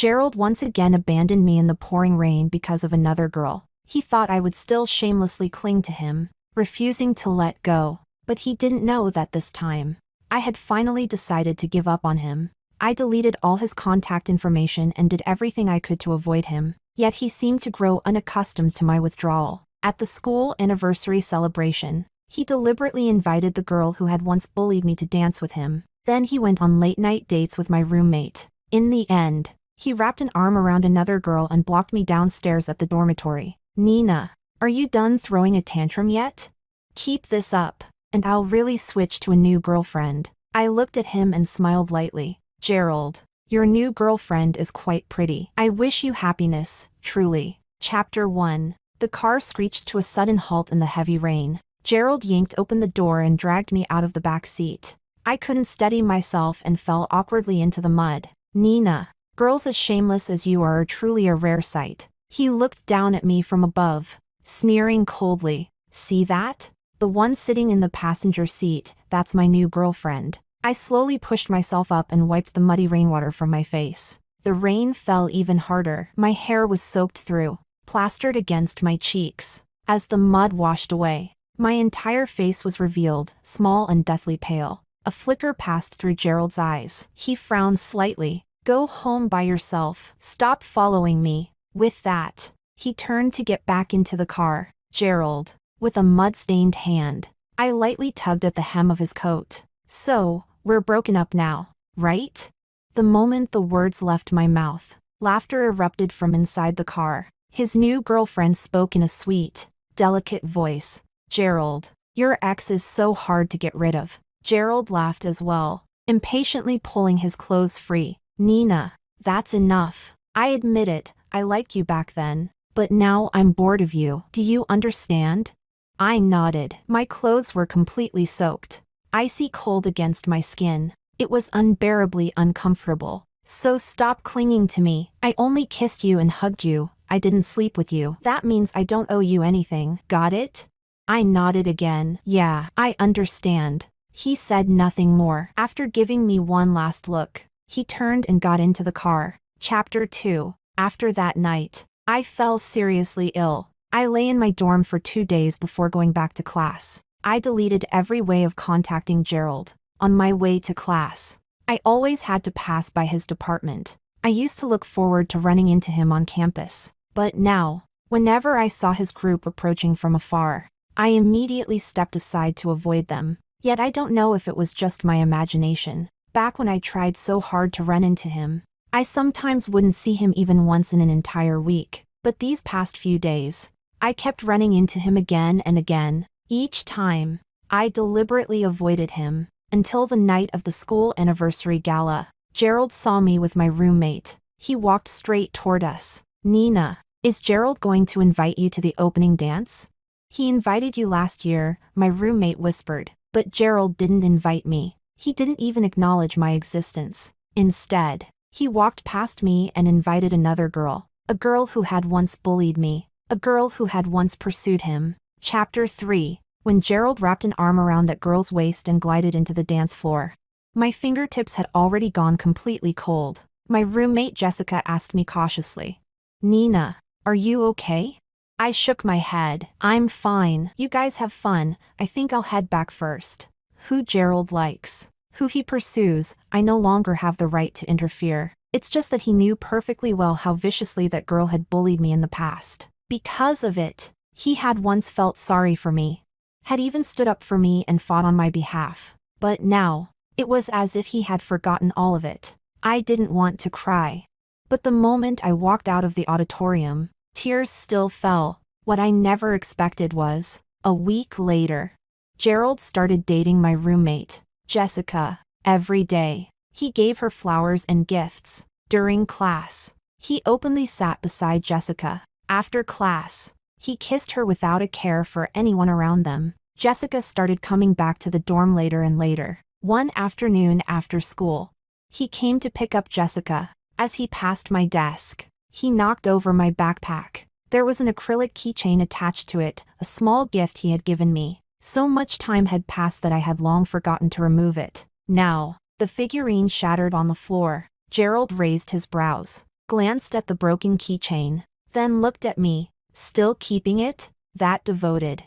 Gerald once again abandoned me in the pouring rain because of another girl. He thought I would still shamelessly cling to him, refusing to let go. But he didn't know that this time, I had finally decided to give up on him. I deleted all his contact information and did everything I could to avoid him, yet he seemed to grow unaccustomed to my withdrawal. At the school anniversary celebration, he deliberately invited the girl who had once bullied me to dance with him. Then he went on late-night dates with my roommate. In the end, he wrapped an arm around another girl and blocked me downstairs at the dormitory. Nina, are you done throwing a tantrum yet? Keep this up, and I'll really switch to a new girlfriend. I looked at him and smiled lightly. Gerald, your new girlfriend is quite pretty. I wish you happiness, truly. Chapter 1. The car screeched to a sudden halt in the heavy rain. Gerald yanked open the door and dragged me out of the back seat. I couldn't steady myself and fell awkwardly into the mud. Nina, girls as shameless as you are truly a rare sight. He looked down at me from above, sneering coldly. See that? The one sitting in the passenger seat, that's my new girlfriend. I slowly pushed myself up and wiped the muddy rainwater from my face. The rain fell even harder. My hair was soaked through, plastered against my cheeks. As the mud washed away, my entire face was revealed, small and deathly pale. A flicker passed through Gerald's eyes. He frowned slightly. Go home by yourself. Stop following me. With that, he turned to get back into the car. Gerald, with a mud-stained hand, I lightly tugged at the hem of his coat. So, we're broken up now, right? The moment the words left my mouth, laughter erupted from inside the car. His new girlfriend spoke in a sweet, delicate voice. Gerald, your ex is so hard to get rid of. Gerald laughed as well, impatiently pulling his clothes free. Nina, that's enough. I admit it, I liked you back then, but now I'm bored of you. Do you understand? I nodded. My clothes were completely soaked, icy cold against my skin. It was unbearably uncomfortable. So stop clinging to me. I only kissed you and hugged you. I didn't sleep with you. That means I don't owe you anything. Got it? I nodded again. Yeah, I understand. He said nothing more. After giving me one last look, he turned and got into the car. Chapter 2. After that night, I fell seriously ill. I lay in my dorm for 2 days before going back to class. I deleted every way of contacting Gerald. On my way to class, I always had to pass by his department. I used to look forward to running into him on campus. But now, whenever I saw his group approaching from afar, I immediately stepped aside to avoid them. Yet I don't know if it was just my imagination. Back when I tried so hard to run into him, I sometimes wouldn't see him even once in an entire week. But these past few days, I kept running into him again and again. Each time, I deliberately avoided him, until the night of the school anniversary gala. Gerald saw me with my roommate. He walked straight toward us. Nina, is Gerald going to invite you to the opening dance? He invited you last year, my roommate whispered. But Gerald didn't invite me. He didn't even acknowledge my existence. Instead, he walked past me and invited another girl. A girl who had once bullied me. A girl who had once pursued him. Chapter 3. When Gerald wrapped an arm around that girl's waist and glided into the dance floor, my fingertips had already gone completely cold. My roommate Jessica asked me cautiously, Nina, are you okay? I shook my head. I'm fine. You guys have fun. I think I'll head back first. Who Gerald likes, who he pursues, I no longer have the right to interfere. It's just that he knew perfectly well how viciously that girl had bullied me in the past. Because of it, he had once felt sorry for me, had even stood up for me and fought on my behalf. But now, it was as if he had forgotten all of it. I didn't want to cry. But the moment I walked out of the auditorium, tears still fell. What I never expected was, a week later, Gerald started dating my roommate, Jessica, every day. He gave her flowers and gifts. During class, he openly sat beside Jessica. After class, he kissed her without a care for anyone around them. Jessica started coming back to the dorm later and later. One afternoon after school, he came to pick up Jessica. As he passed my desk, he knocked over my backpack. There was an acrylic keychain attached to it, a small gift he had given me. So much time had passed that I had long forgotten to remove it. Now, the figurine shattered on the floor. Gerald raised his brows. glanced at the broken keychain, then looked at me, still keeping it, that devoted,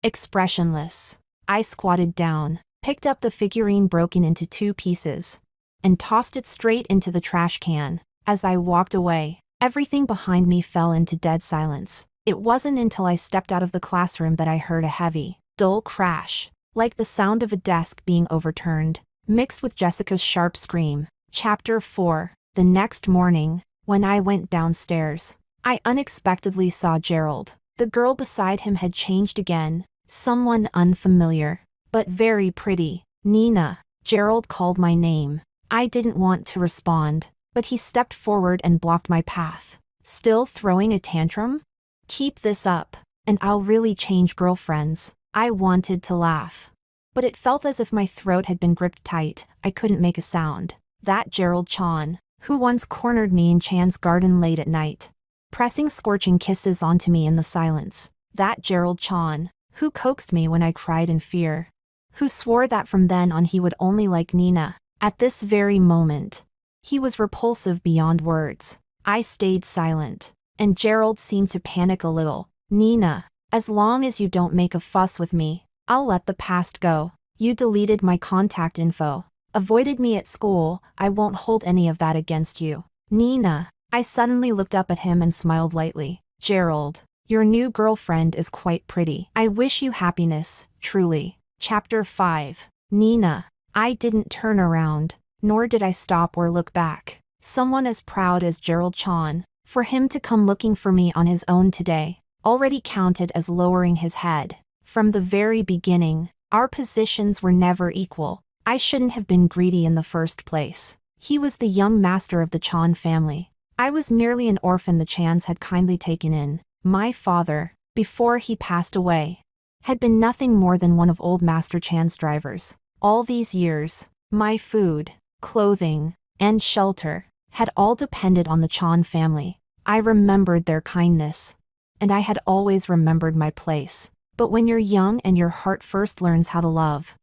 expressionless. I squatted down, picked up the figurine broken into 2 pieces, and tossed it straight into the trash can. As I walked away, everything behind me fell into dead silence. It wasn't until I stepped out of the classroom that I heard a heavy, dull crash, like the sound of a desk being overturned, mixed with Jessica's sharp scream. Chapter 4. The next morning, when I went downstairs, I unexpectedly saw Gerald. The girl beside him had changed again, someone unfamiliar, but very pretty. Nina. Gerald called my name. I didn't want to respond, but he stepped forward and blocked my path. Still throwing a tantrum? Keep this up, and I'll really change girlfriends. I wanted to laugh, but it felt as if my throat had been gripped tight. I couldn't make a sound. That Gerald Chan, who once cornered me in Chan's garden late at night, pressing scorching kisses onto me in the silence. That Gerald Chan, who coaxed me when I cried in fear, who swore that from then on he would only like Nina. At this very moment, he was repulsive beyond words. I stayed silent, and Gerald seemed to panic a little. Nina, as long as you don't make a fuss with me, I'll let the past go. You deleted my contact info, avoided me at school. I won't hold any of that against you. Nina. I suddenly looked up at him and smiled lightly. Gerald, your new girlfriend is quite pretty. I wish you happiness, truly. Chapter 5. Nina. I didn't turn around, nor did I stop or look back. Someone as proud as Gerald Chan, for him to come looking for me on his own today, already counted as lowering his head. From the very beginning, our positions were never equal. I shouldn't have been greedy in the first place. He was the young master of the Chan family. I was merely an orphan the Chans had kindly taken in. My father, before he passed away, had been nothing more than one of old Master Chan's drivers. All these years, my food, clothing, and shelter had all depended on the Chan family. I remembered their kindness, and I had always remembered my place. But when you're young and your heart first learns how to love,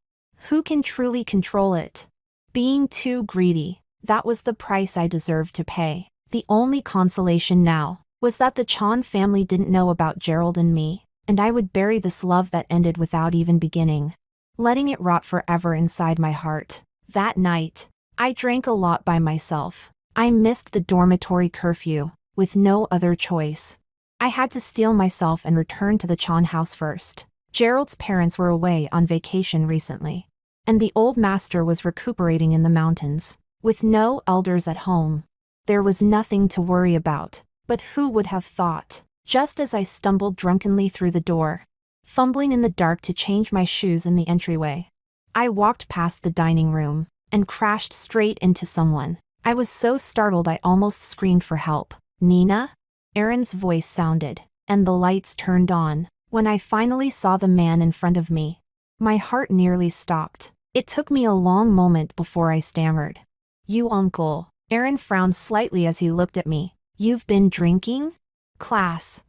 who can truly control it? Being too greedy, that was the price I deserved to pay. The only consolation now was that the Chan family didn't know about Gerald and me, and I would bury this love that ended without even beginning, letting it rot forever inside my heart. That night, I drank a lot by myself. I missed the dormitory curfew, with no other choice. I had to steel myself and return to the Chan house first. Gerald's parents were away on vacation recently, and the old master was recuperating in the mountains, with no elders at home. There was nothing to worry about, but who would have thought? Just as I stumbled drunkenly through the door, fumbling in the dark to change my shoes in the entryway, I walked past the dining room and crashed straight into someone. I was so startled I almost screamed for help. Nina? Aaron's voice sounded, and the lights turned on. When I finally saw the man in front of me, my heart nearly stopped. It took me a long moment before I stammered. You uncle. Aaron frowned slightly as he looked at me. You've been drinking? Class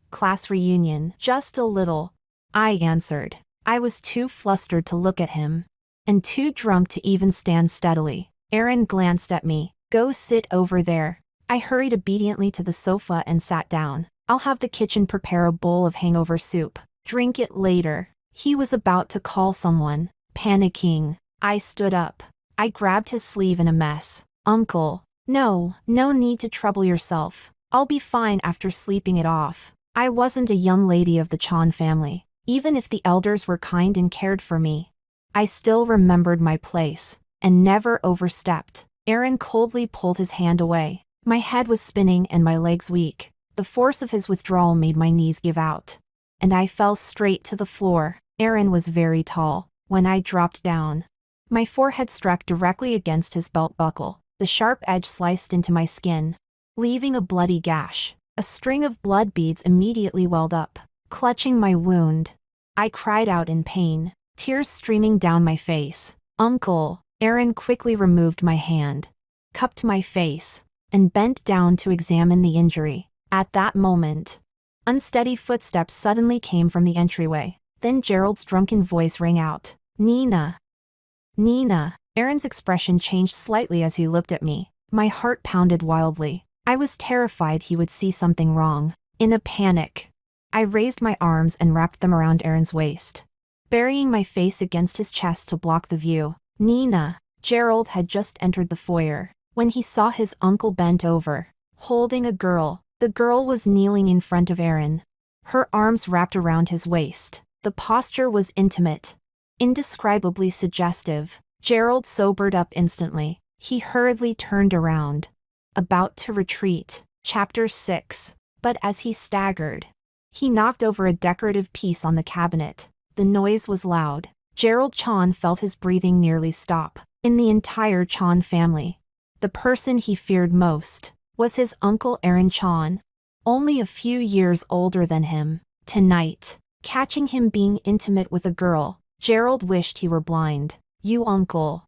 reunion. Just a little, I answered. I was too flustered to look at him, and too drunk to even stand steadily. Aaron glanced at me. Go sit over there. I hurried obediently to the sofa and sat down. I'll have the kitchen prepare a bowl of hangover soup. Drink it later. He was about to call someone. Panicking, I stood up. I grabbed his sleeve in a mess. Uncle. No need to trouble yourself. I'll be fine after sleeping it off. I wasn't a young lady of the Chan family. Even if the elders were kind and cared for me, I still remembered my place, and never overstepped. Aaron coldly pulled his hand away. My head was spinning and my legs weak. The force of his withdrawal made my knees give out, and I fell straight to the floor. Aaron was very tall. When I dropped down, my forehead struck directly against his belt buckle. The sharp edge sliced into my skin, leaving a bloody gash. A string of blood beads immediately welled up. Clutching my wound, I cried out in pain, tears streaming down my face. Uncle. Aaron quickly removed my hand, cupped my face, and bent down to examine the injury. At that moment, unsteady footsteps suddenly came from the entryway. Then Gerald's drunken voice rang out. Nina. Nina. Aaron's expression changed slightly as he looked at me. My heart pounded wildly. I was terrified he would see something wrong. In a panic, I raised my arms and wrapped them around Aaron's waist, burying my face against his chest to block the view. Nina. Gerald had just entered the foyer when he saw his uncle bent over, holding a girl. The girl was kneeling in front of Aaron, her arms wrapped around his waist. The posture was intimate, indescribably suggestive. Gerald sobered up instantly. He hurriedly turned around, about to retreat. Chapter 6. But as he staggered, he knocked over a decorative piece on the cabinet. The noise was loud. Gerald Chon felt his breathing nearly stop. In the entire Chon family, the person he feared most was his uncle Aaron Chon, only a few years older than him. Tonight, catching him being intimate with a girl, Gerald wished he were blind. "You uncle."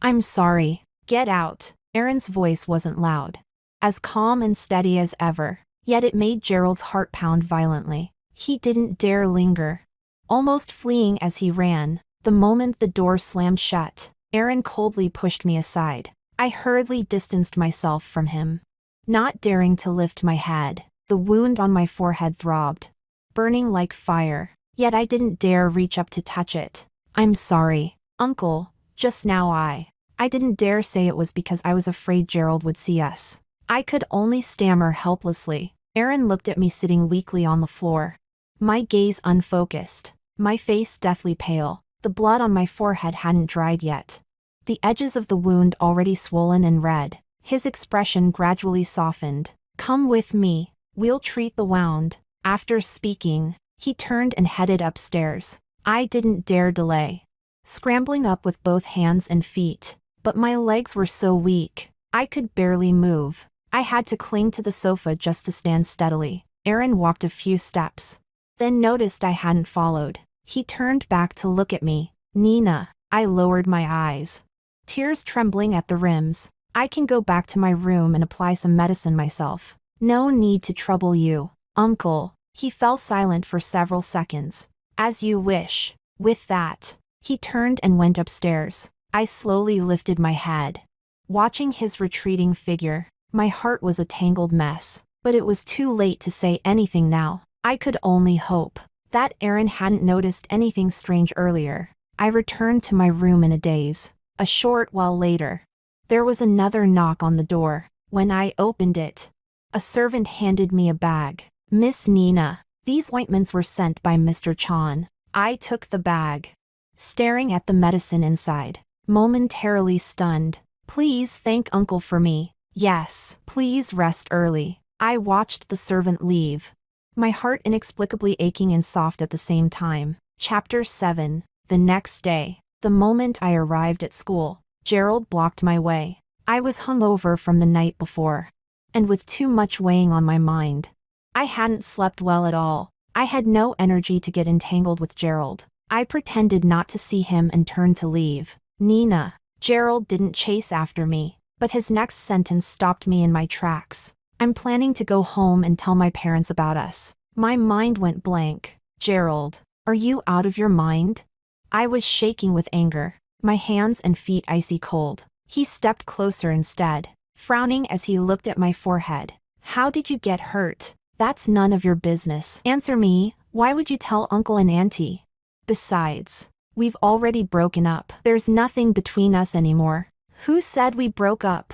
"I'm sorry. Get out." Aaron's voice wasn't loud, as calm and steady as ever, yet it made Gerald's heart pound violently. He didn't dare linger, almost fleeing as he ran. The moment the door slammed shut, Aaron coldly pushed me aside. I hurriedly distanced myself from him, not daring to lift my head. The wound on my forehead throbbed, burning like fire, yet I didn't dare reach up to touch it. "I'm sorry, uncle. Just now I didn't dare say it was because I was afraid Gerald would see us." I could only stammer helplessly. Aaron looked at me sitting weakly on the floor, my gaze unfocused, my face deathly pale. The blood on my forehead hadn't dried yet, the edges of the wound already swollen and red. His expression gradually softened. "Come with me. We'll treat the wound." After speaking, he turned and headed upstairs. I didn't dare delay, scrambling up with both hands and feet. But my legs were so weak, I could barely move. I had to cling to the sofa just to stand steadily. Aaron walked a few steps, then noticed I hadn't followed. He turned back to look at me. "Nina." I lowered my eyes, tears trembling at the rims. "I can go back to my room and apply some medicine myself. No need to trouble you, uncle." He fell silent for several seconds. "As you wish." With that, he turned and went upstairs. I slowly lifted my head, watching his retreating figure. My heart was a tangled mess, but it was too late to say anything now. I could only hope that Aaron hadn't noticed anything strange earlier. I returned to my room in a daze. A short while later, there was another knock on the door. When I opened it, a servant handed me a bag. "Miss Nina, these ointments were sent by Mr. Chon." I took the bag, staring at the medicine inside, momentarily stunned. "Please thank Uncle for me." "Yes, please rest early." I watched the servant leave, my heart inexplicably aching and soft at the same time. Chapter 7. The next day, the moment I arrived at school, Gerald blocked my way. I was hungover from the night before, and with too much weighing on my mind, I hadn't slept well at all. I had no energy to get entangled with Gerald. I pretended not to see him and turned to leave. "Nina." Gerald didn't chase after me, but his next sentence stopped me in my tracks. "I'm planning to go home and tell my parents about us." My mind went blank. "Gerald, are you out of your mind?" I was shaking with anger, my hands and feet icy cold. He stepped closer instead, frowning as he looked at my forehead. "How did you get hurt?" "That's none of your business." "Answer me. Why would you tell Uncle and Auntie? Besides, we've already broken up. There's nothing between us anymore." "Who said we broke up?"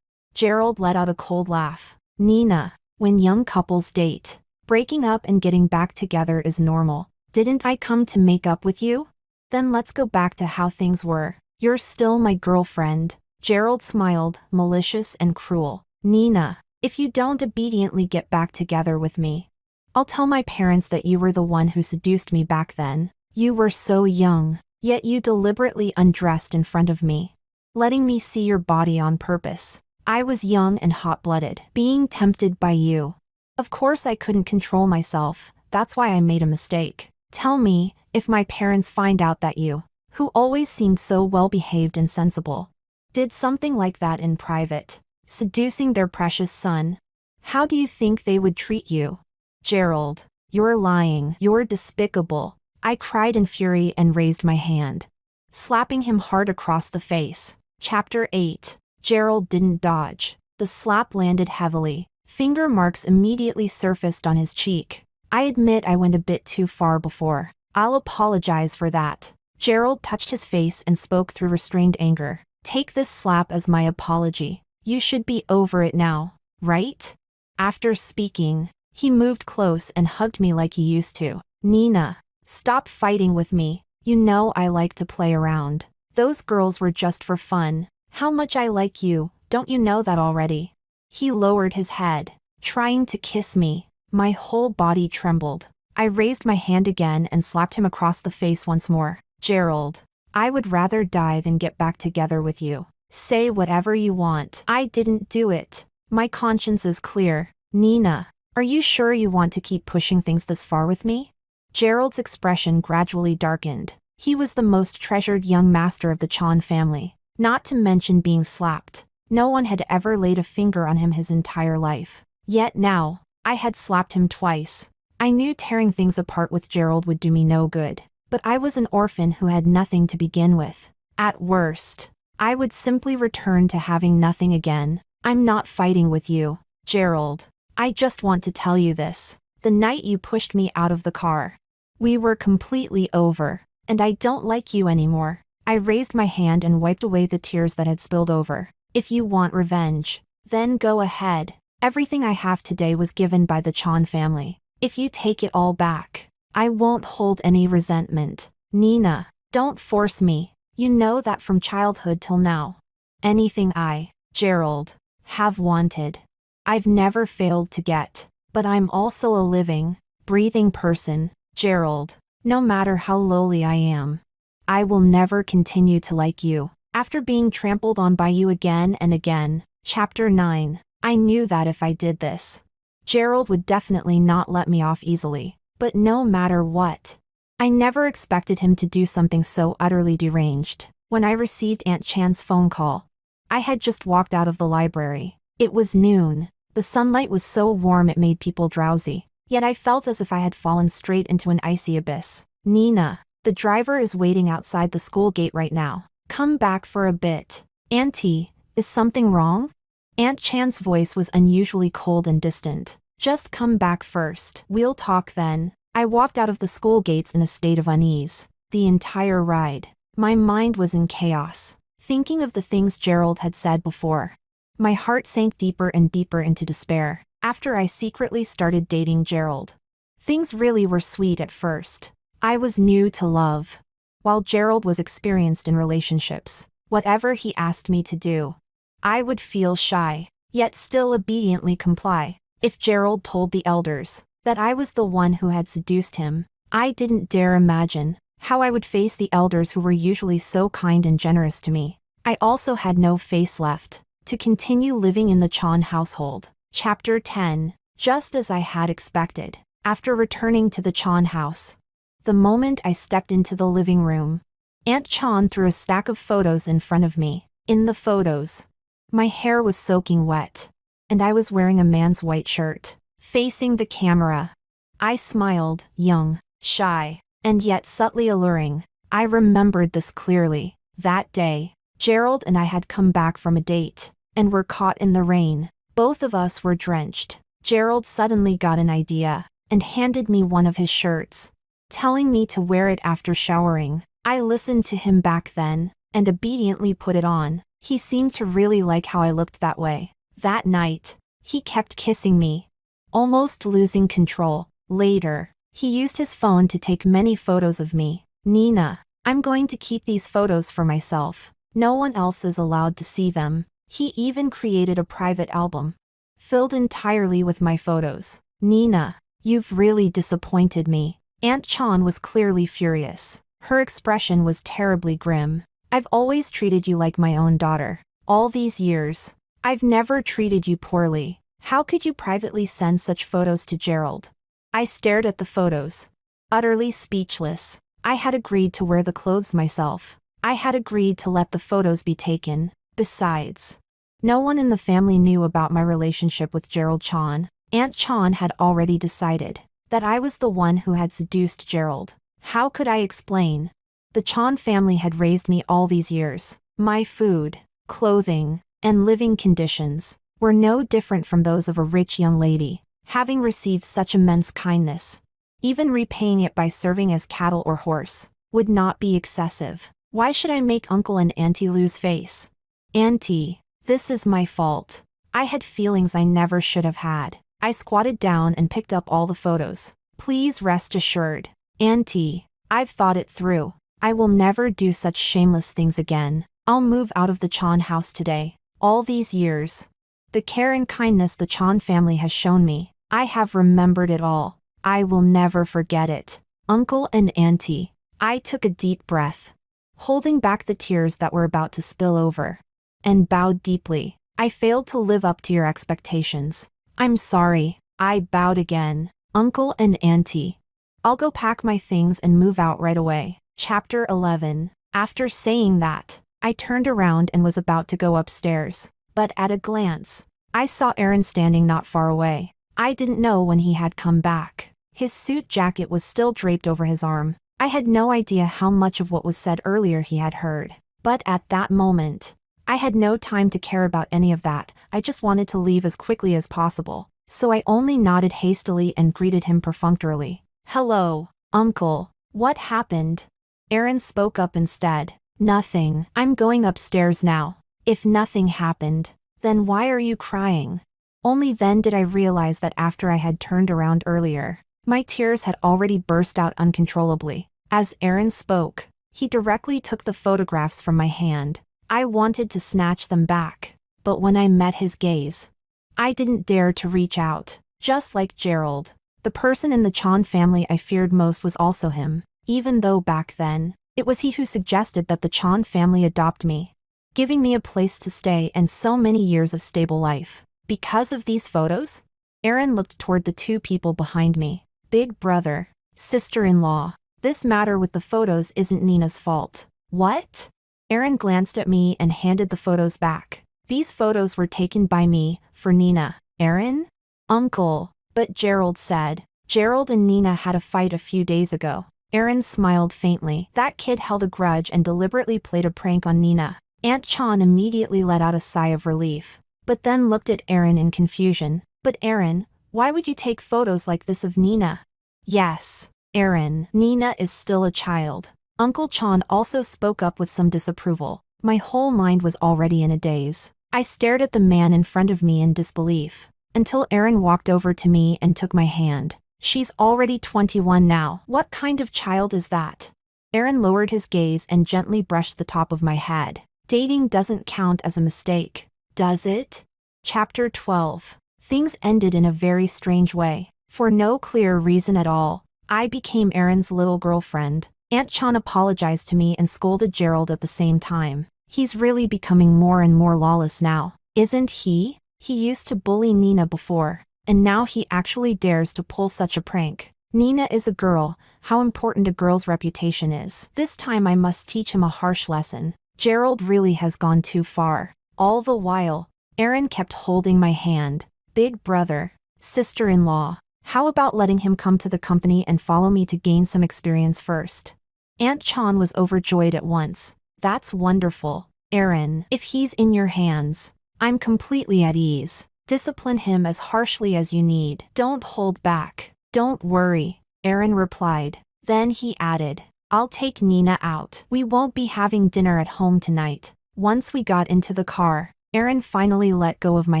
Gerald let out a cold laugh. "Nina, when young couples date, breaking up and getting back together is normal. Didn't I come to make up with you? Then let's go back to how things were. You're still my girlfriend." Gerald smiled, malicious and cruel. "Nina, if you don't obediently get back together with me, I'll tell my parents that you were the one who seduced me back then. You were so young, yet you deliberately undressed in front of me, letting me see your body on purpose. I was young and hot-blooded, being tempted by you. Of course I couldn't control myself, that's why I made a mistake. Tell me, if my parents find out that you, who always seemed so well-behaved and sensible, did something like that in private, seducing their precious son, how do you think they would treat you?" "Gerald, you're lying. You're despicable." I cried in fury and raised my hand, slapping him hard across the face. Chapter 8. Gerald didn't dodge. The slap landed heavily. Finger marks immediately surfaced on his cheek. I admit I went a bit too far before. I'll apologize for that. Gerald touched his face and spoke through restrained anger. Take this slap as my apology. You should be over it now, right? After speaking, he moved close and hugged me like he used to. Nina, stop fighting with me. You know I like to play around. Those girls were just for fun. How much I like you, don't you know that already? He lowered his head, trying to kiss me. My whole body trembled. I raised my hand again and slapped him across the face once more. Gerald, I would rather die than get back together with you. Say whatever you want. I didn't do it. My conscience is clear. Nina, are you sure you want to keep pushing things this far with me? Gerald's expression gradually darkened. He was the most treasured young master of the Chan family, not to mention being slapped. No one had ever laid a finger on him his entire life. Yet now, I had slapped him twice. I knew tearing things apart with Gerald would do me no good, but I was an orphan who had nothing to begin with. At worst, I would simply return to having nothing again. I'm not fighting with you, Gerald. I just want to tell you this. The night you pushed me out of the car, we were completely over, and I don't like you anymore. I raised my hand and wiped away the tears that had spilled over. If you want revenge, then go ahead. Everything I have today was given by the Chan family. If you take it all back, I won't hold any resentment. Nina, don't force me. You know that from childhood till now. Anything I, Gerald, have wanted, I've never failed to get. But I'm also a living, breathing person, Gerald. No matter how lowly I am, I will never continue to like you. After being trampled on by you again and again. Chapter 9. I knew that if I did this, Gerald would definitely not let me off easily. But no matter what, I never expected him to do something so utterly deranged. When I received Aunt Chan's phone call, I had just walked out of the library. It was noon. The sunlight was so warm it made people drowsy, yet I felt as if I had fallen straight into an icy abyss. Nina, the driver is waiting outside the school gate right now. Come back for a bit. Auntie, is something wrong? Aunt Chan's voice was unusually cold and distant. Just come back first. We'll talk then. I walked out of the school gates in a state of unease. The entire ride, my mind was in chaos, thinking of the things Gerald had said before. My heart sank deeper and deeper into despair. After I secretly started dating Gerald, things really were sweet at first. I was new to love, while Gerald was experienced in relationships. Whatever he asked me to do, I would feel shy, yet still obediently comply. If Gerald told the elders that I was the one who had seduced him, I didn't dare imagine how I would face the elders who were usually so kind and generous to me. I also had no face left to continue living in the Chan household. Chapter 10. Just as I had expected, after returning to the Chan house, the moment I stepped into the living room, Aunt Chan threw a stack of photos in front of me. In the photos, my hair was soaking wet, and I was wearing a man's white shirt. Facing the camera, I smiled, young, shy, and yet subtly alluring. I remembered this clearly. That day, Gerald and I had come back from a date, and were caught in the rain. Both of us were drenched. Gerald suddenly got an idea, and handed me one of his shirts, telling me to wear it after showering. I listened to him back then, and obediently put it on. He seemed to really like how I looked that way. That night, he kept kissing me, almost losing control. Later, he used his phone to take many photos of me. Nina, I'm going to keep these photos for myself. No one else is allowed to see them. He even created a private album, filled entirely with my photos. Nina, you've really disappointed me. Aunt Chan was clearly furious. Her expression was terribly grim. I've always treated you like my own daughter. All these years, I've never treated you poorly. How could you privately send such photos to Gerald? I stared at the photos, utterly speechless. I had agreed to wear the clothes myself. I had agreed to let the photos be taken. Besides, no one in the family knew about my relationship with Gerald Chan. Aunt Chan had already decided that I was the one who had seduced Gerald. How could I explain? The Chan family had raised me all these years. My food, clothing, and living conditions, were no different from those of a rich young lady, having received such immense kindness. Even repaying it by serving as cattle or horse would not be excessive. Why should I make Uncle and Auntie lose face? Auntie, this is my fault. I had feelings I never should have had. I squatted down and picked up all the photos. Please rest assured, Auntie, I've thought it through. I will never do such shameless things again. I'll move out of the Chan house today. All these years, the care and kindness the Chan family has shown me, I have remembered it all. I will never forget it. Uncle and Auntie. I took a deep breath, holding back the tears that were about to spill over, and bowed deeply. I failed to live up to your expectations. I'm sorry. I bowed again. Uncle and Auntie. I'll go pack my things and move out right away. Chapter 11. After saying that, I turned around and was about to go upstairs, but at a glance, I saw Aaron standing not far away. I didn't know when he had come back. His suit jacket was still draped over his arm. I had no idea how much of what was said earlier he had heard. But at that moment, I had no time to care about any of that. I just wanted to leave as quickly as possible. So I only nodded hastily and greeted him perfunctorily. Hello, Uncle. What happened? Aaron spoke up instead. Nothing. I'm going upstairs now. If nothing happened, then why are you crying? Only then did I realize that after I had turned around earlier, my tears had already burst out uncontrollably. As Aaron spoke, he directly took the photographs from my hand. I wanted to snatch them back, but when I met his gaze, I didn't dare to reach out. Just like Gerald, the person in the Chan family I feared most was also him, even though back then, it was he who suggested that the Chan family adopt me, giving me a place to stay and so many years of stable life. Because of these photos? Aaron looked toward the two people behind me. Big brother, sister-in-law. This matter with the photos isn't Nina's fault. What? Aaron glanced at me and handed the photos back. These photos were taken by me, for Nina. Aaron? Uncle. But Gerald said. Gerald and Nina had a fight a few days ago. Aaron smiled faintly. That kid held a grudge and deliberately played a prank on Nina. Aunt Chan immediately let out a sigh of relief, but then looked at Aaron in confusion. But Aaron, why would you take photos like this of Nina? Yes, Aaron. Nina is still a child. Uncle Chan also spoke up with some disapproval. My whole mind was already in a daze. I stared at the man in front of me in disbelief, until Aaron walked over to me and took my hand. She's already 21 now. What kind of child is that? Aaron lowered his gaze and gently brushed the top of my head. Dating doesn't count as a mistake, does it? Chapter 12. Things ended in a very strange way. For no clear reason at all, I became Aaron's little girlfriend. Aunt Chan apologized to me and scolded Gerald at the same time. He's really becoming more and more lawless now, isn't he? He used to bully Nina before, and now he actually dares to pull such a prank. Nina is a girl, how important a girl's reputation is. This time I must teach him a harsh lesson. Gerald really has gone too far. All the while, Aaron kept holding my hand. Big brother, sister-in-law, how about letting him come to the company and follow me to gain some experience first? Aunt Chan was overjoyed at once. That's wonderful, Aaron. If he's in your hands, I'm completely at ease. Discipline him as harshly as you need. Don't hold back. Don't worry, Aaron replied. Then he added, I'll take Nina out. We won't be having dinner at home tonight. Once we got into the car, Aaron finally let go of my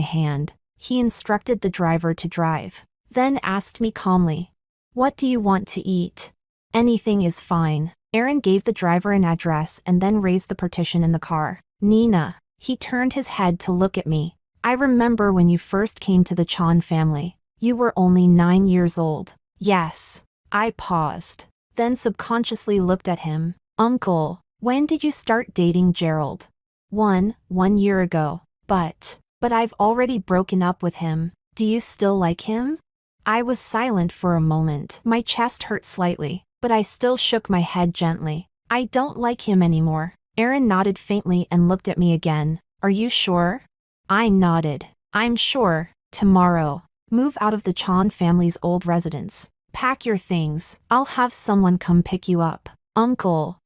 hand. He instructed the driver to drive, then asked me calmly, what do you want to eat? Anything is fine. Aaron gave the driver an address and then raised the partition in the car. Nina. He turned his head to look at me. I remember when you first came to the Chan family. You were only 9 years old. Yes. I paused, then subconsciously looked at him. Uncle, when did you start dating Gerald? 1 year ago. But I've already broken up with him. Do you still like him? I was silent for a moment. My chest hurt slightly, but I still shook my head gently. I don't like him anymore. Aaron nodded faintly and looked at me again. Are you sure? I nodded. I'm sure. Tomorrow, move out of the Chan family's old residence. Pack your things. I'll have someone come pick you up. Uncle.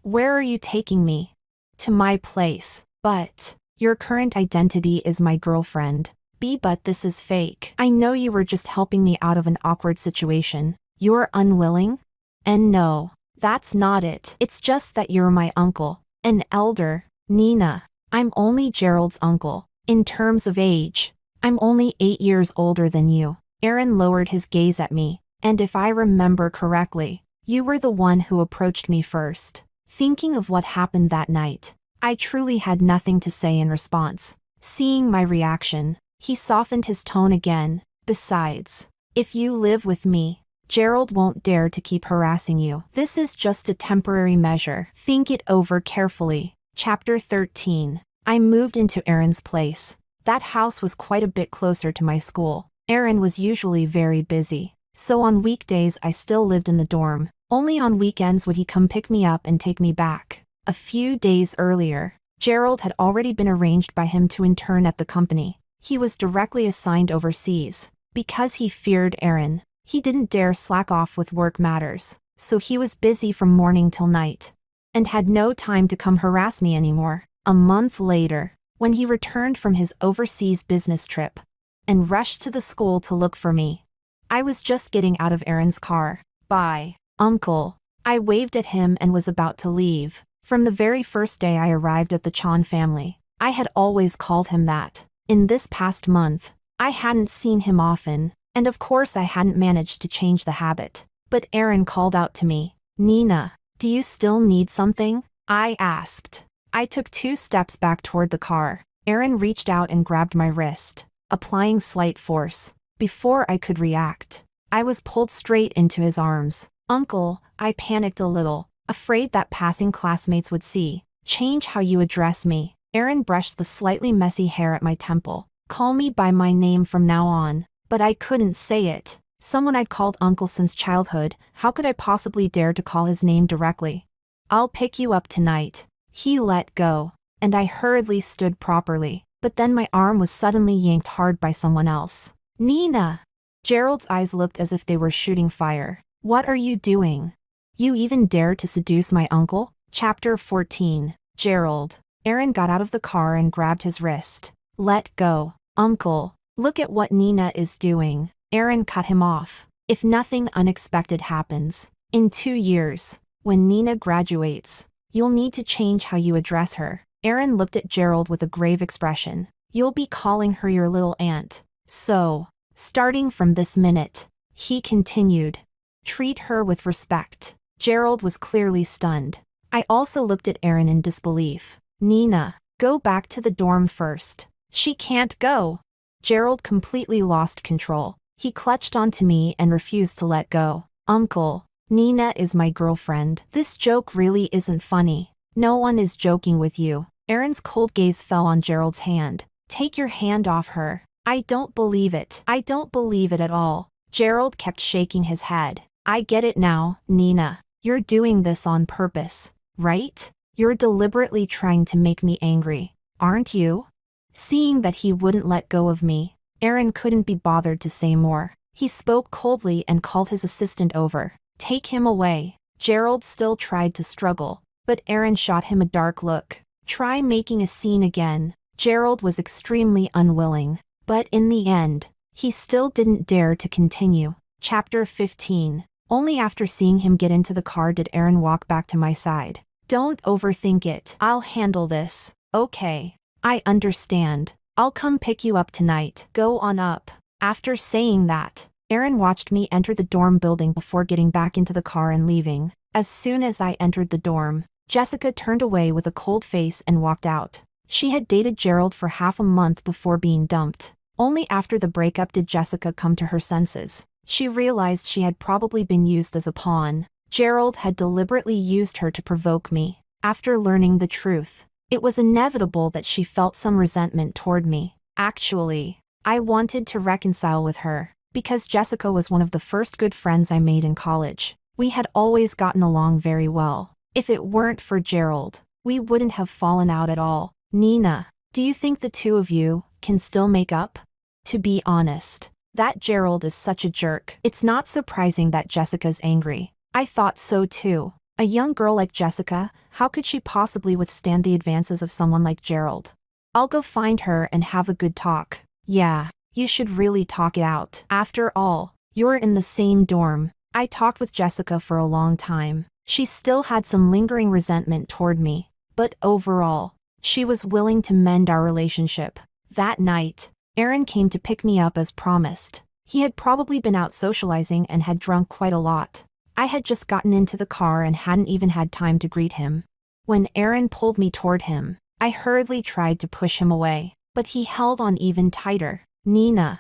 Where are you taking me? To my place. But Your current identity is my girlfriend. B, but this is fake. I know you were just helping me out of an awkward situation. You're unwilling? And no, that's not it. It's just that you're my uncle. An elder. Nina, I'm only Gerald's uncle. In terms of age, I'm only 8 years older than you. Aaron lowered his gaze at me, and if I remember correctly, you were the one who approached me first. Thinking of what happened that night, I truly had nothing to say in response. Seeing my reaction, he softened his tone again. Besides, if you live with me, Gerald won't dare to keep harassing you. This is just a temporary measure. Think it over carefully. Chapter 13. I moved into Aaron's place. That house was quite a bit closer to my school. Aaron was usually very busy, so on weekdays I still lived in the dorm. Only on weekends would he come pick me up and take me back. A few days earlier, Gerald had already been arranged by him to intern at the company. He was directly assigned overseas. Because he feared Aaron, he didn't dare slack off with work matters, so he was busy from morning till night, and had no time to come harass me anymore. A month later, when he returned from his overseas business trip, and rushed to the school to look for me, I was just getting out of Aaron's car. Bye, Uncle. I waved at him and was about to leave. From the very first day I arrived at the Chan family, I had always called him that. In this past month, I hadn't seen him often, and of course I hadn't managed to change the habit. But Aaron called out to me. Nina, do you still need something? I asked. I took 2 steps back toward the car. Aaron reached out and grabbed my wrist, applying slight force. Before I could react, I was pulled straight into his arms. Uncle, I panicked a little, afraid that passing classmates would see. Change how you address me. Aaron brushed the slightly messy hair at my temple. Call me by my name from now on. But I couldn't say it. Someone I'd called uncle since childhood, how could I possibly dare to call his name directly? I'll pick you up tonight. He let go, and I hurriedly stood properly, but then my arm was suddenly yanked hard by someone else. Nina! Gerald's eyes looked as if they were shooting fire. What are you doing? You even dare to seduce my uncle? Chapter 14. Gerald. Aaron got out of the car and grabbed his wrist. Let go. Uncle, look at what Nina is doing. Aaron cut him off. If nothing unexpected happens, in 2 years, when Nina graduates, you'll need to change how you address her. Aaron looked at Gerald with a grave expression. You'll be calling her your little aunt. So, starting from this minute, he continued, treat her with respect. Gerald was clearly stunned. I also looked at Aaron in disbelief. Nina, go back to the dorm first. She can't go. Gerald completely lost control. He clutched onto me and refused to let go. Uncle, Nina is my girlfriend. This joke really isn't funny. No one is joking with you. Aaron's cold gaze fell on Gerald's hand. Take your hand off her. I don't believe it. I don't believe it at all. Gerald kept shaking his head. I get it now, Nina. You're doing this on purpose, right? You're deliberately trying to make me angry, aren't you? Seeing that he wouldn't let go of me, Aaron couldn't be bothered to say more. He spoke coldly and called his assistant over. Take him away. Gerald still tried to struggle, but Aaron shot him a dark look. Try making a scene again. Gerald was extremely unwilling, but in the end, he still didn't dare to continue. Chapter 15. Only after seeing him get into the car did Aaron walk back to my side. Don't overthink it. I'll handle this. Okay. I understand. I'll come pick you up tonight. Go on up. After saying that, Aaron watched me enter the dorm building before getting back into the car and leaving. As soon as I entered the dorm, Jessica turned away with a cold face and walked out. She had dated Gerald for half a month before being dumped. Only after the breakup did Jessica come to her senses. She realized she had probably been used as a pawn. Gerald had deliberately used her to provoke me. After learning the truth, it was inevitable that she felt some resentment toward me. Actually, I wanted to reconcile with her, because Jessica was one of the first good friends I made in college. We had always gotten along very well. If it weren't for Gerald, we wouldn't have fallen out at all. Nina, do you think the two of you can still make up? To be honest, that Gerald is such a jerk. It's not surprising that Jessica's angry. I thought so too. A young girl like Jessica, how could she possibly withstand the advances of someone like Gerald? I'll go find her and have a good talk. Yeah, you should really talk it out. After all, you're in the same dorm. I talked with Jessica for a long time. She still had some lingering resentment toward me, but overall, she was willing to mend our relationship. That night, Aaron came to pick me up as promised. He had probably been out socializing and had drunk quite a lot. I had just gotten into the car and hadn't even had time to greet him. When Aaron pulled me toward him, I hurriedly tried to push him away, but he held on even tighter. Nina,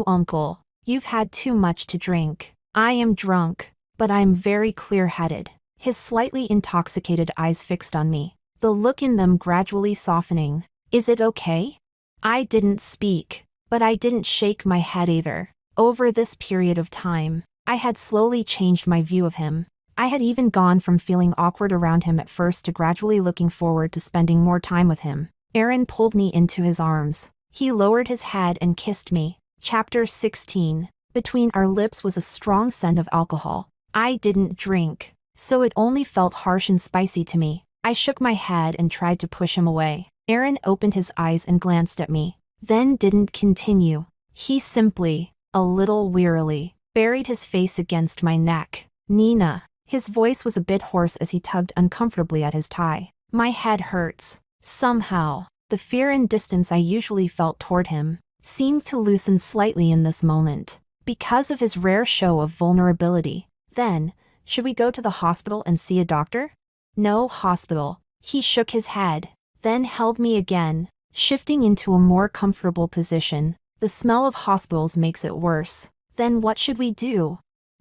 uncle, you've had too much to drink. I am drunk, but I'm very clear-headed. His slightly intoxicated eyes fixed on me, the look in them gradually softening. Is it okay? I didn't speak, but I didn't shake my head either. Over this period of time, I had slowly changed my view of him. I had even gone from feeling awkward around him at first to gradually looking forward to spending more time with him. Aaron pulled me into his arms. He lowered his head and kissed me. Chapter 16. Between our lips was a strong scent of alcohol. I didn't drink, so it only felt harsh and spicy to me. I shook my head and tried to push him away. Aaron opened his eyes and glanced at me, then didn't continue. He simply, a little wearily, buried his face against my neck. Nina. His voice was a bit hoarse as he tugged uncomfortably at his tie. My head hurts. Somehow, the fear and distance I usually felt toward him seemed to loosen slightly in this moment, because of his rare show of vulnerability. Then, should we go to the hospital and see a doctor? No hospital. He shook his head, then held me again, shifting into a more comfortable position. The smell of hospitals makes it worse. Then what should we do?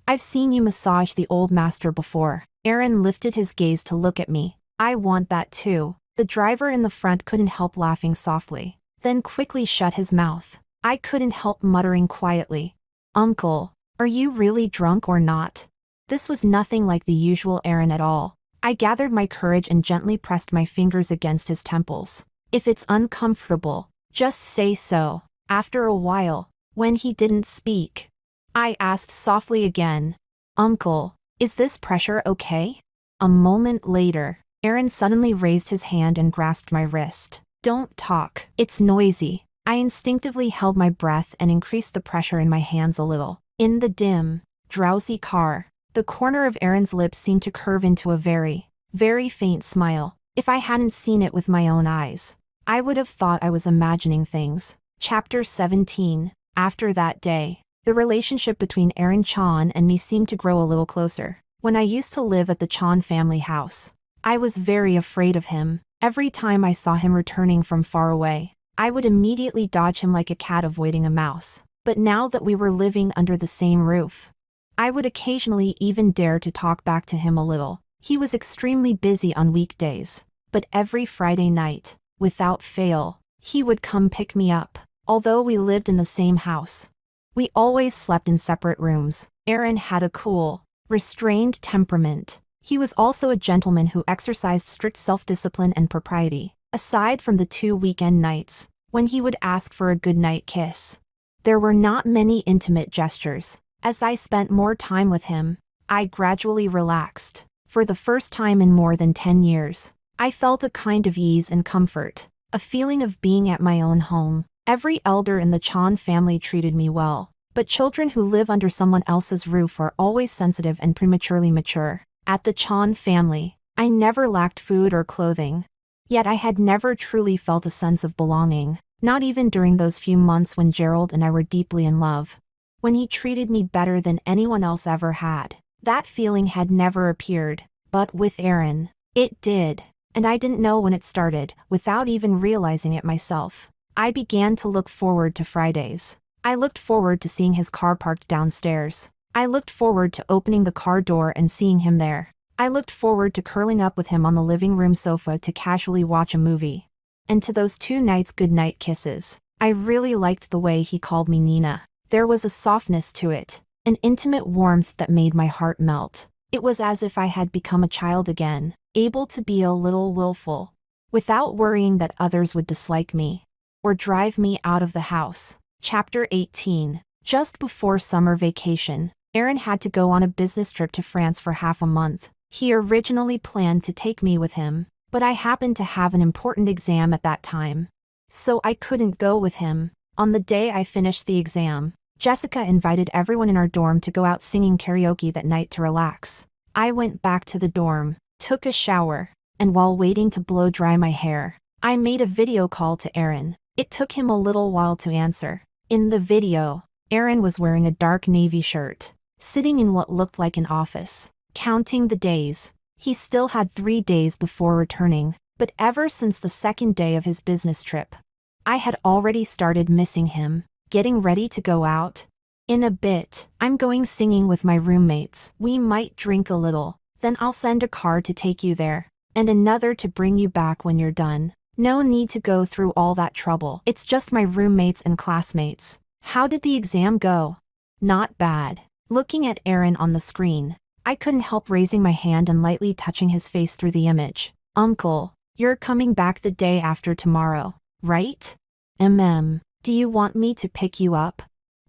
I've seen you massage the old master before. Aaron lifted his gaze to look at me. I want that too. The driver in the front couldn't help laughing softly, then quickly shut his mouth. I couldn't help muttering quietly. Uncle, are you really drunk or not? This was nothing like the usual Aaron at all. I gathered my courage and gently pressed my fingers against his temples. If it's uncomfortable, just say so. After a while, when he didn't speak, I asked softly again, Uncle, is this pressure okay? A moment later, Aaron suddenly raised his hand and grasped my wrist. Don't talk. It's noisy. I instinctively held my breath and increased the pressure in my hands a little. In the dim, drowsy car, the corner of Aaron's lips seemed to curve into a very, very faint smile. If I hadn't seen it with my own eyes, I would have thought I was imagining things. Chapter 17. After that day, the relationship between Aaron Chan and me seemed to grow a little closer. When I used to live at the Chan family house, I was very afraid of him. Every time I saw him returning from far away, I would immediately dodge him like a cat avoiding a mouse. But now that we were living under the same roof, I would occasionally even dare to talk back to him a little. He was extremely busy on weekdays, but every Friday night, without fail, he would come pick me up. Although we lived in the same house, we always slept in separate rooms. Aaron had a cool, restrained temperament. He was also a gentleman who exercised strict self-discipline and propriety. Aside from the 2 weekend nights, when he would ask for a goodnight kiss, there were not many intimate gestures. As I spent more time with him, I gradually relaxed. For the first time in more than 10 years, I felt a kind of ease and comfort, a feeling of being at my own home. Every elder in the Chan family treated me well, but children who live under someone else's roof are always sensitive and prematurely mature. At the Chan family, I never lacked food or clothing. Yet I had never truly felt a sense of belonging, not even during those few months when Gerald and I were deeply in love. When he treated me better than anyone else ever had, that feeling had never appeared. But with Aaron, it did, and I didn't know when it started, without even realizing it myself. I began to look forward to Fridays. I looked forward to seeing his car parked downstairs. I looked forward to opening the car door and seeing him there. I looked forward to curling up with him on the living room sofa to casually watch a movie. And to those 2 nights' goodnight kisses. I really liked the way he called me Nina. There was a softness to it, an intimate warmth that made my heart melt. It was as if I had become a child again, able to be a little willful, without worrying that others would dislike me or drive me out of the house. Chapter 18. Just before summer vacation, Aaron had to go on a business trip to France for half a month. He originally planned to take me with him, but I happened to have an important exam at that time, so I couldn't go with him. On the day I finished the exam, Jessica invited everyone in our dorm to go out singing karaoke that night to relax. I went back to the dorm, took a shower, and while waiting to blow dry my hair, I made a video call to Aaron. It took him a little while to answer. In the video, Aaron was wearing a dark navy shirt, sitting in what looked like an office, counting the days. He still had 3 days before returning, but ever since the second day of his business trip, I had already started missing him. Getting ready to go out. In a bit, I'm going singing with my roommates. We might drink a little, then I'll send a car to take you there, and another to bring you back when you're done. No need to go through all that trouble. It's just my roommates and classmates. How did the exam go? Not bad. Looking at Aaron on the screen, I couldn't help raising my hand and lightly touching his face through the image. Uncle, you're coming back the day after tomorrow, right? Do you want me to pick you up?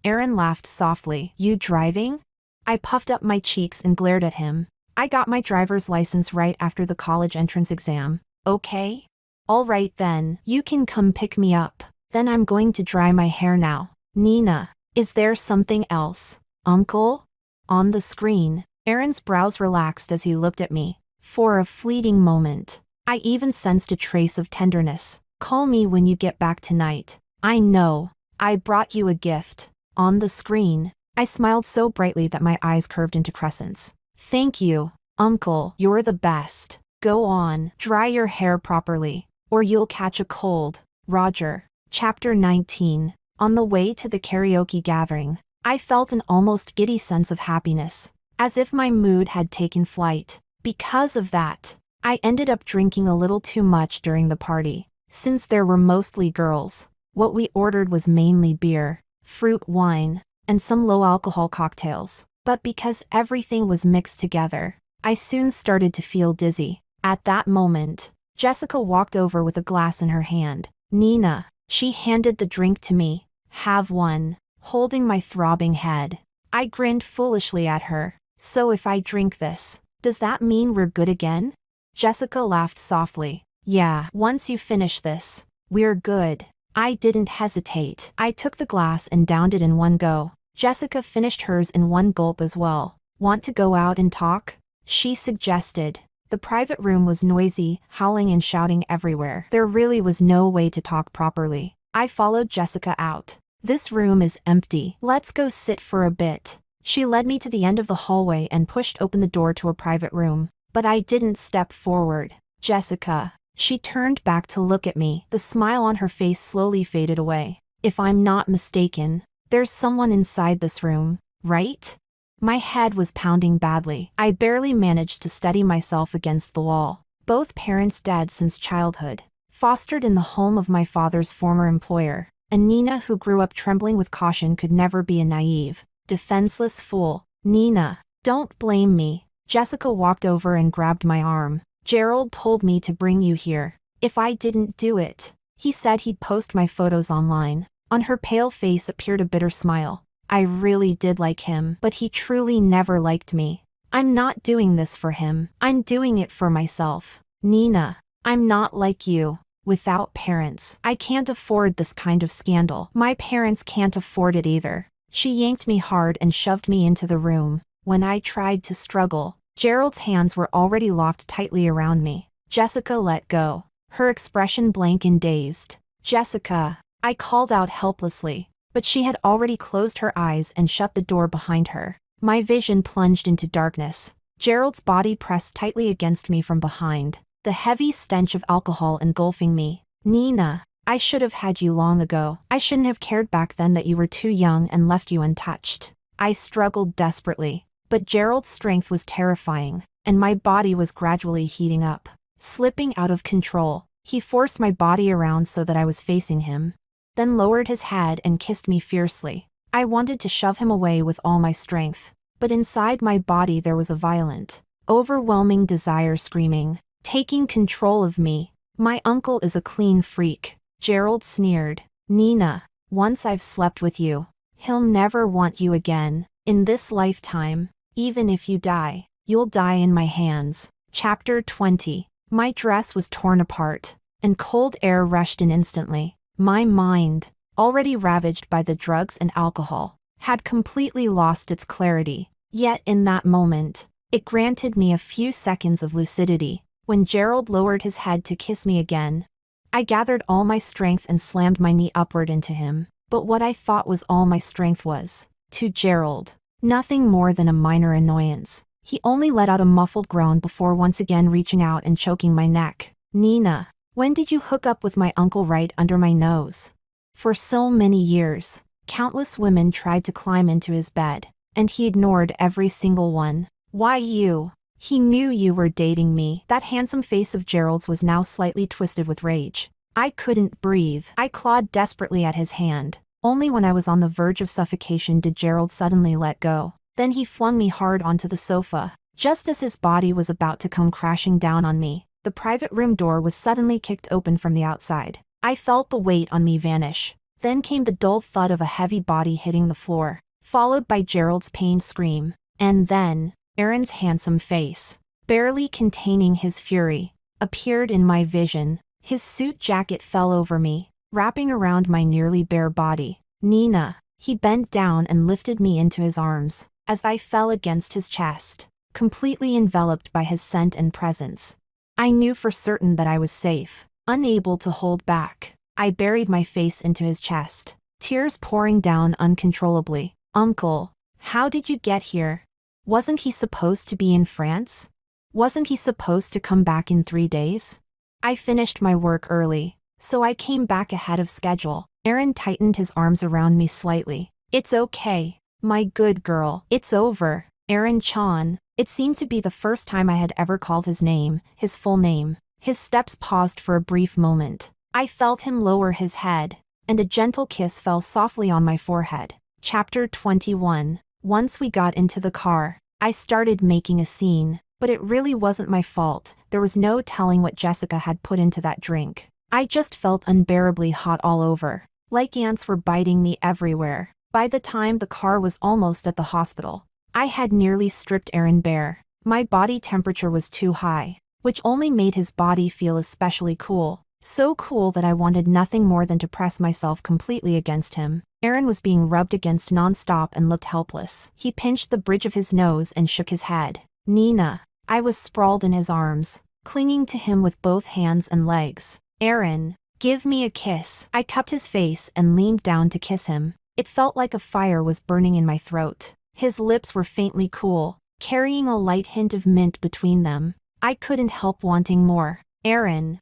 Aaron laughed softly. You driving? I puffed up my cheeks and glared at him. I got my driver's license right after the college entrance exam. Okay? All right then, you can come pick me up. Then I'm going to dry my hair now. Nina, is there something else? Uncle? On the screen, Aaron's brows relaxed as he looked at me. For a fleeting moment, I even sensed a trace of tenderness. Call me when you get back tonight. I know. I brought you a gift. On the screen, I smiled so brightly that my eyes curved into crescents. Thank you, Uncle. You're the best. Go on, dry your hair properly, or you'll catch a cold. Roger. Chapter 19. On the way to the karaoke gathering, I felt an almost giddy sense of happiness, as if my mood had taken flight. Because of that, I ended up drinking a little too much during the party. Since there were mostly girls, what we ordered was mainly beer, fruit wine, and some low-alcohol cocktails. But because everything was mixed together, I soon started to feel dizzy. At that moment, Jessica walked over with a glass in her hand. Nina, she handed the drink to me. Have one. Holding my throbbing head, I grinned foolishly at her. So if I drink this, does that mean we're good again? Jessica laughed softly. Yeah, once you finish this, we're good. I didn't hesitate. I took the glass and downed it in one go. Jessica finished hers in one gulp as well. Want to go out and talk? She suggested. The private room was noisy, howling and shouting everywhere. There really was no way to talk properly. I followed Jessica out. This room is empty. Let's go sit for a bit. She led me to the end of the hallway and pushed open the door to a private room. But I didn't step forward. Jessica. She turned back to look at me. The smile on her face slowly faded away. If I'm not mistaken, there's someone inside this room, right? My head was pounding badly. I barely managed to steady myself against the wall. Both parents dead since childhood. Fostered in the home of my father's former employer. And Nina, who grew up trembling with caution, could never be a naive, defenseless fool. Nina, don't blame me. Jessica walked over and grabbed my arm. Gerald told me to bring you here. If I didn't do it, he said he'd post my photos online. On her pale face appeared a bitter smile. I really did like him, but he truly never liked me. I'm not doing this for him. I'm doing it for myself. Nina, I'm not like you. Without parents, I can't afford this kind of scandal. My parents can't afford it either. She yanked me hard and shoved me into the room. When I tried to struggle, Gerald's hands were already locked tightly around me. Jessica let go, her expression blank and dazed. Jessica, I called out helplessly, but she had already closed her eyes and shut the door behind her. My vision plunged into darkness. Gerald's body pressed tightly against me from behind, the heavy stench of alcohol engulfing me. Nina, I should have had you long ago. I shouldn't have cared back then that you were too young and left you untouched. I struggled desperately. But Gerald's strength was terrifying, and my body was gradually heating up. Slipping out of control, he forced my body around so that I was facing him, then lowered his head and kissed me fiercely. I wanted to shove him away with all my strength, but inside my body there was a violent, overwhelming desire screaming, taking control of me. My uncle is a clean freak. Gerald sneered. Nina, once I've slept with you, he'll never want you again. In this lifetime. Even if you die, you'll die in my hands. Chapter 20. My dress was torn apart, and cold air rushed in instantly. My mind, already ravaged by the drugs and alcohol, had completely lost its clarity. Yet in that moment, it granted me a few seconds of lucidity. When Gerald lowered his head to kiss me again, I gathered all my strength and slammed my knee upward into him. But what I thought was all my strength was, to Gerald, nothing more than a minor annoyance. He only let out a muffled groan before once again reaching out and choking my neck. Nina, when did you hook up with my uncle right under my nose? For so many years, countless women tried to climb into his bed, and he ignored every single one. Why you? He knew you were dating me. That handsome face of Gerald's was now slightly twisted with rage. I couldn't breathe. I clawed desperately at his hand. Only when I was on the verge of suffocation did Gerald suddenly let go. Then he flung me hard onto the sofa. Just as his body was about to come crashing down on me, the private room door was suddenly kicked open from the outside. I felt the weight on me vanish. Then came the dull thud of a heavy body hitting the floor, followed by Gerald's pained scream. And then, Aaron's handsome face, barely containing his fury, appeared in my vision. His suit jacket fell over me, wrapping around my nearly bare body. Nina. He bent down and lifted me into his arms, as I fell against his chest, completely enveloped by his scent and presence. I knew for certain that I was safe, unable to hold back. I buried my face into his chest, tears pouring down uncontrollably. Uncle, how did you get here? Wasn't he supposed to be in France? Wasn't he supposed to come back in 3 days? I finished my work early, so I came back ahead of schedule. Aaron tightened his arms around me slightly. It's okay, my good girl. It's over. Aaron Chan. It seemed to be the first time I had ever called his name, his full name. His steps paused for a brief moment. I felt him lower his head, and a gentle kiss fell softly on my forehead. Chapter 21. Once we got into the car, I started making a scene, but it really wasn't my fault. There was no telling what Jessica had put into that drink. I just felt unbearably hot all over, like ants were biting me everywhere. By the time the car was almost at the hospital, I had nearly stripped Aaron bare. My body temperature was too high, which only made his body feel especially cool. So cool that I wanted nothing more than to press myself completely against him. Aaron was being rubbed against non-stop and looked helpless. He pinched the bridge of his nose and shook his head. Nina. I was sprawled in his arms, clinging to him with both hands and legs. Aaron, give me a kiss. I cupped his face and leaned down to kiss him. It felt like a fire was burning in my throat. His lips were faintly cool, carrying a light hint of mint between them. I couldn't help wanting more. Aaron.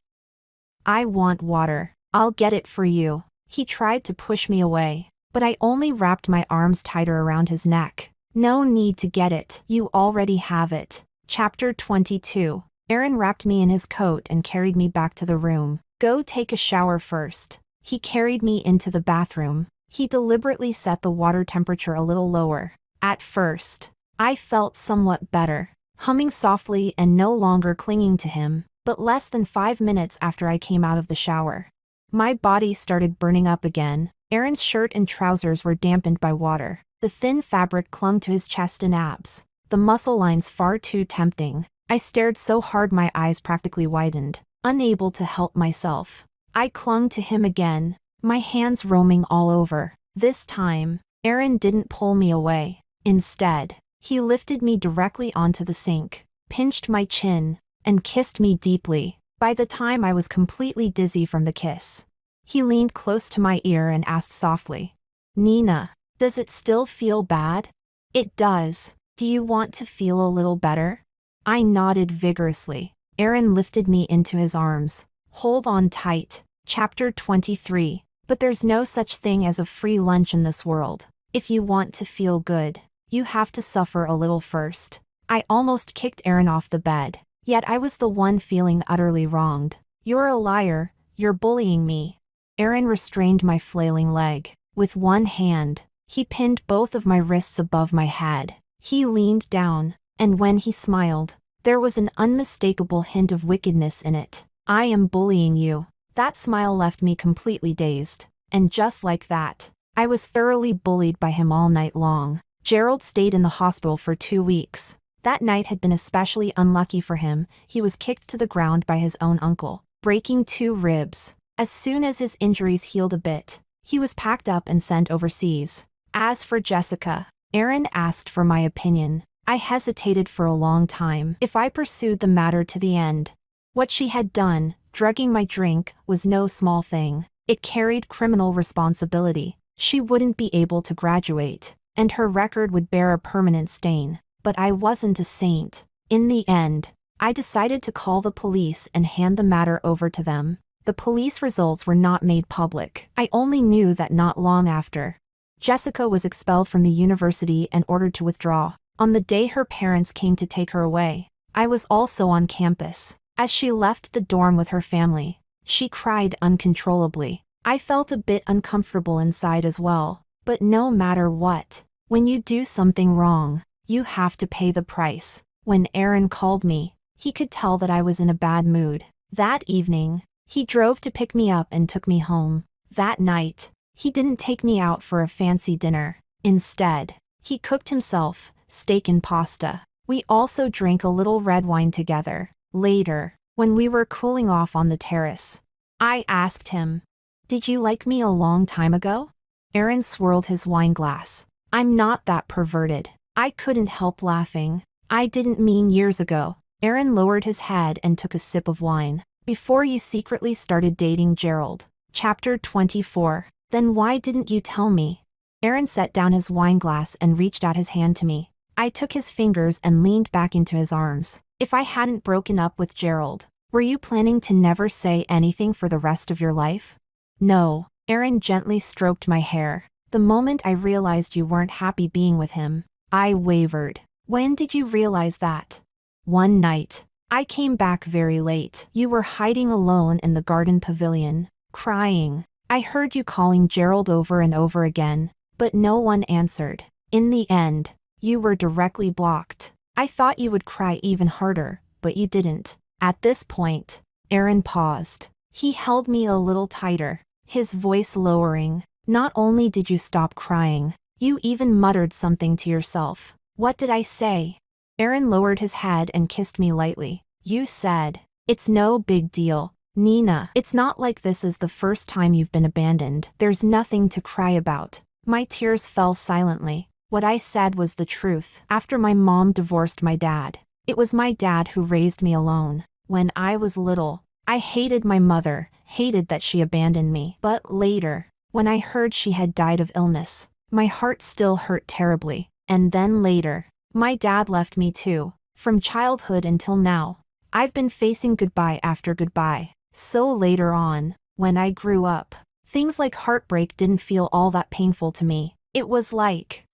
I want water. I'll get it for you. He tried to push me away, but I only wrapped my arms tighter around his neck. No need to get it. You already have it. Chapter 22. Aaron wrapped me in his coat and carried me back to the room. Go take a shower first. He carried me into the bathroom. He deliberately set the water temperature a little lower. At first, I felt somewhat better, humming softly and no longer clinging to him. But less than 5 minutes after I came out of the shower, my body started burning up again. Aaron's shirt and trousers were dampened by water. The thin fabric clung to his chest and abs, the muscle lines far too tempting. I stared so hard my eyes practically widened, unable to help myself. I clung to him again, my hands roaming all over. This time, Aaron didn't pull me away. Instead, he lifted me directly onto the sink, pinched my chin, and kissed me deeply. By the time I was completely dizzy from the kiss, he leaned close to my ear and asked softly, Nina, does it still feel bad? It does. Do you want to feel a little better? I nodded vigorously. Aaron lifted me into his arms. Hold on tight. Chapter 23. But there's no such thing as a free lunch in this world. If you want to feel good, you have to suffer a little first. I almost kicked Aaron off the bed. Yet I was the one feeling utterly wronged. You're a liar. You're bullying me. Aaron restrained my flailing leg. With one hand, he pinned both of my wrists above my head. He leaned down, and when he smiled, there was an unmistakable hint of wickedness in it. I am bullying you. That smile left me completely dazed. And just like that, I was thoroughly bullied by him all night long. Gerald stayed in the hospital for 2 weeks. That night had been especially unlucky for him. He was kicked to the ground by his own uncle, breaking 2 ribs. As soon as his injuries healed a bit, he was packed up and sent overseas. As for Jessica, Aaron asked for my opinion. I hesitated for a long time if I pursued the matter to the end. What she had done, drugging my drink, was no small thing. It carried criminal responsibility. She wouldn't be able to graduate, and her record would bear a permanent stain. But I wasn't a saint. In the end, I decided to call the police and hand the matter over to them. The police results were not made public. I only knew that not long after, Jessica was expelled from the university and ordered to withdraw. On the day her parents came to take her away, I was also on campus. As she left the dorm with her family, she cried uncontrollably. I felt a bit uncomfortable inside as well. But no matter what, when you do something wrong, you have to pay the price. When Aaron called me, he could tell that I was in a bad mood. That evening, he drove to pick me up and took me home. That night, he didn't take me out for a fancy dinner. Instead, he cooked himself steak and pasta. We also drank a little red wine together. Later, when we were cooling off on the terrace, I asked him, "Did you like me a long time ago?" Aaron swirled his wine glass. "I'm not that perverted." I couldn't help laughing. "I didn't mean years ago." Aaron lowered his head and took a sip of wine. "Before you secretly started dating Gerald." Chapter 24. Then why didn't you tell me? Aaron set down his wine glass and reached out his hand to me. I took his fingers and leaned back into his arms. "If I hadn't broken up with Gerald, were you planning to never say anything for the rest of your life?" "No." Aaron gently stroked my hair. "The moment I realized you weren't happy being with him, I wavered." "When did you realize that?" "One night. I came back very late. You were hiding alone in the garden pavilion, crying. I heard you calling Gerald over and over again, but no one answered. In the end, you were directly blocked. I thought you would cry even harder, but you didn't." At this point, Aaron paused. He held me a little tighter, his voice lowering. "Not only did you stop crying, you even muttered something to yourself." "What did I say?" Aaron lowered his head and kissed me lightly. "You said, 'It's no big deal, Nina. It's not like this is the first time you've been abandoned. There's nothing to cry about.'" My tears fell silently. What I said was the truth. After my mom divorced my dad, it was my dad who raised me alone. When I was little, I hated my mother, hated that she abandoned me. But later, when I heard she had died of illness, my heart still hurt terribly. And then later, my dad left me too. From childhood until now, I've been facing goodbye after goodbye. So later on, when I grew up, things like heartbreak didn't feel all that painful to me. It was like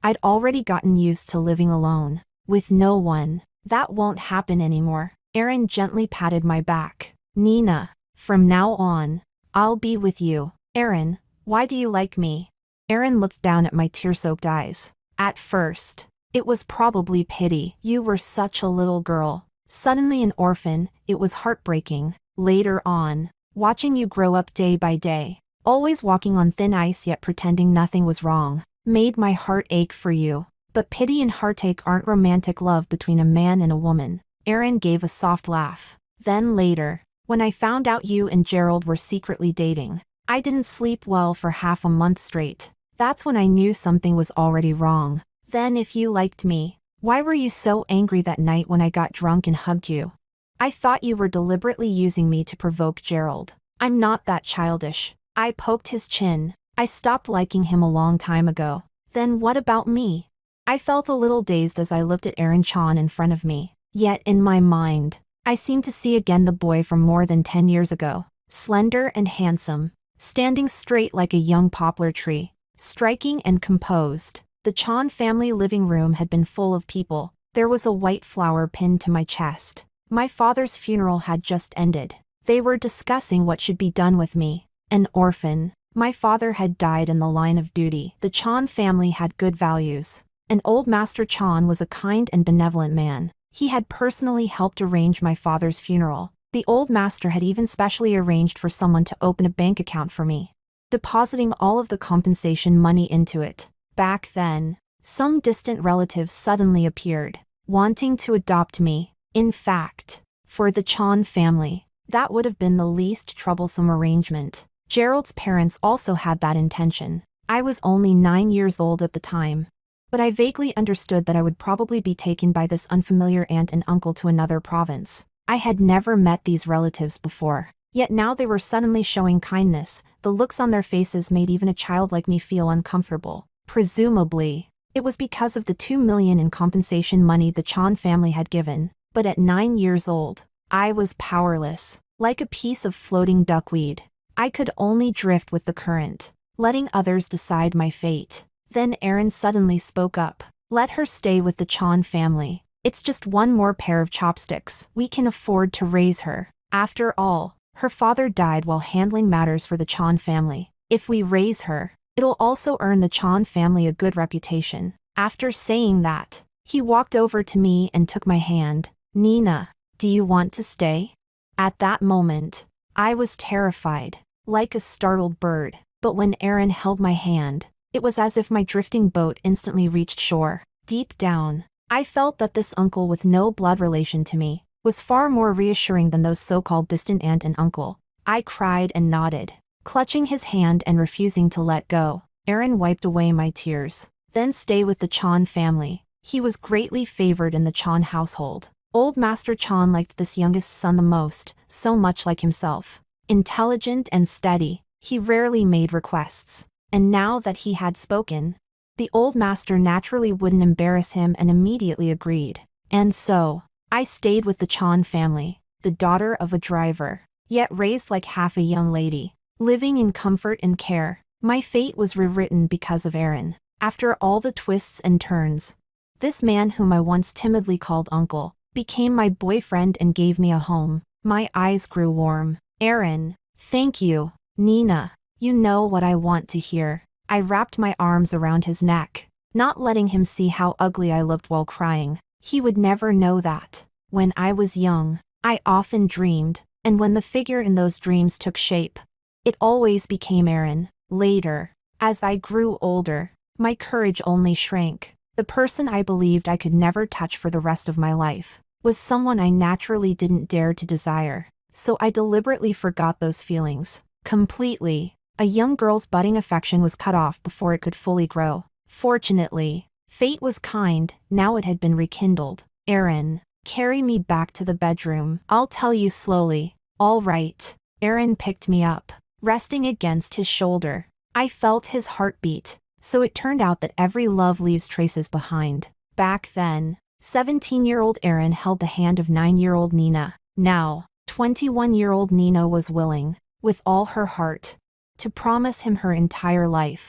I'd already gotten used to living alone, with no one. That won't happen anymore. Aaron gently patted my back. "Nina, from now on, I'll be with you." "Aaron, why do you like me?" Aaron looked down at my tear-soaked eyes. "At first, it was probably pity. You were such a little girl. Suddenly an orphan, it was heartbreaking. Later on, watching you grow up day by day, always walking on thin ice yet pretending nothing was wrong, made my heart ache for you. But pity and heartache aren't romantic love between a man and a woman." Aaron gave a soft laugh. "Then later, when I found out you and Gerald were secretly dating, I didn't sleep well for half a month straight. That's when I knew something was already wrong. Then if you liked me, why were you so angry that night when I got drunk and hugged you?" "I thought you were deliberately using me to provoke Gerald." "I'm not that childish." I poked his chin. "I stopped liking him a long time ago." "Then what about me?" I felt a little dazed as I looked at Aaron Chan in front of me. Yet in my mind, I seemed to see again the boy from more than 10 years ago. Slender and handsome, standing straight like a young poplar tree, striking and composed. The Chan family living room had been full of people. There was a white flower pinned to my chest. My father's funeral had just ended. They were discussing what should be done with me. An orphan. My father had died in the line of duty. The Chan family had good values. An old Master Chan was a kind and benevolent man. He had personally helped arrange my father's funeral. The old master had even specially arranged for someone to open a bank account for me, depositing all of the compensation money into it. Back then, some distant relatives suddenly appeared, wanting to adopt me. In fact, for the Chan family, That would have been the least troublesome arrangement. Gerald's parents also had that intention. I was only 9 years old at the time, but I vaguely understood that I would probably be taken by this unfamiliar aunt and uncle to another province. I had never met these relatives before, yet now they were suddenly showing kindness. The looks on their faces made even a child like me feel uncomfortable. Presumably, it was because of the 2 million in compensation money the Chan family had given, but at 9 years old, I was powerless, like a piece of floating duckweed. I could only drift with the current, letting others decide my fate. Then Aaron suddenly spoke up. Let her stay with the Chan family. It's just one more pair of chopsticks. We can afford to raise her. After all, her father died while handling matters for the Chan family. If we raise her, it'll also earn the Chan family a good reputation. After saying that, he walked over to me and took my hand. Nina, do you want to stay? At that moment, I was terrified, like a startled bird. But when Aaron held my hand, it was as if my drifting boat instantly reached shore. Deep down, I felt that this uncle with no blood relation to me was far more reassuring than those so-called distant aunt and uncle. I cried and nodded, clutching his hand and refusing to let go. Aaron wiped away my tears. Then stay with the Chan family. He was greatly favored in the Chan household. Old Master Chan liked this youngest son the most, so much like himself. Intelligent and steady, he rarely made requests. And now that he had spoken, the old master naturally wouldn't embarrass him and immediately agreed. And so, I stayed with the Chan family, the daughter of a driver, yet raised like half a young lady, living in comfort and care. My fate was rewritten because of Aaron. After all the twists and turns, this man whom I once timidly called uncle, became my boyfriend and gave me a home. My eyes grew warm. Aaron, thank you. Nina, you know what I want to hear. I wrapped my arms around his neck, not letting him see how ugly I looked while crying. He would never know that. When I was young, I often dreamed, and when the figure in those dreams took shape, it always became Aaron. Later, as I grew older, my courage only shrank. The person I believed I could never touch for the rest of my life was someone I naturally didn't dare to desire. So I deliberately forgot those feelings completely. A young girl's budding affection was cut off before it could fully grow. Fortunately, fate was kind. Now it had been rekindled. Aaron, carry me back to the bedroom. I'll tell you slowly. All right. Aaron picked me up, resting against his shoulder. I felt his heartbeat. So it turned out that every love leaves traces behind. Back then, 17-year-old Aaron held the hand of 9-year-old Nina. Now, 21-year-old Nina was willing, with all her heart, to promise him her entire life.